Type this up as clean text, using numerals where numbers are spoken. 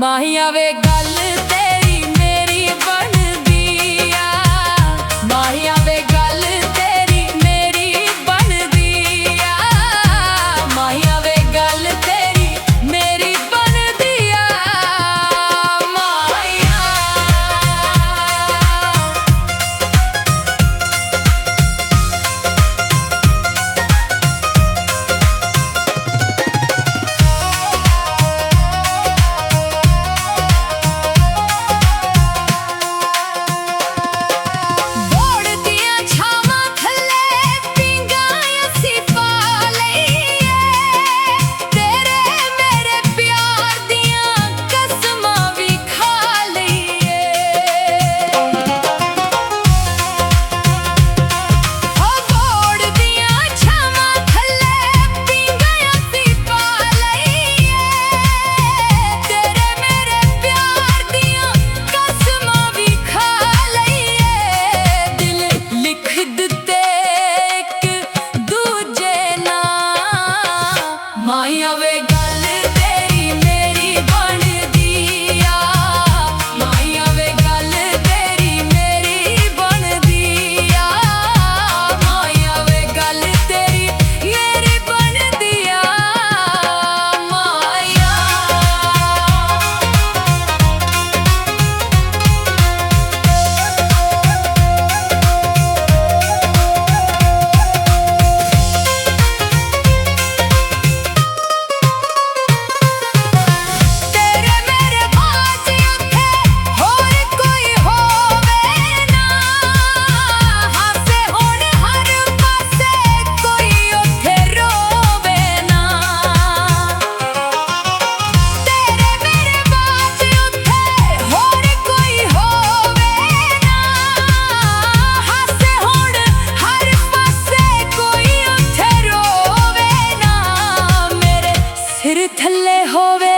ਮਾਹੀਆ ਵੇ ਗੱਲ ਤੇਰੀ ਮੇਰੀ ਬਣਦੀ ਆ। ਮਾਹੀਆ ਵੇ ਗੱਲ ਤੇਰੀ ਮੇਰੀ ਬਣਦੀ ਆ। ਮਾਹੀਆ ਵੇ ਗੱਲ ਤੇਰੀ ਮੇਰੀ ਬਣਦੀ ਆ। ਮਾਹੀਆ ਮਾਹੀਆ ਵੇ ਗੱਲ ਤੇਰੀ ਮੇਰੀ ਬਣਦੀ ਆ। ਮਾਹੀਆ ਵੇ ਗੱਲ ਤੇਰੀ ਮੇਰੀ ਬਣਦੀ ਆ। ਮਾਹੀਆ ਵੇ ਗੱਲ ਤੇਰੀ ਮੇਰੀ ਬਣਦੀ ਆ। ਮਾਹੀਆ ਸਿਰ ਥੱਲੇ ਹੋਵੇ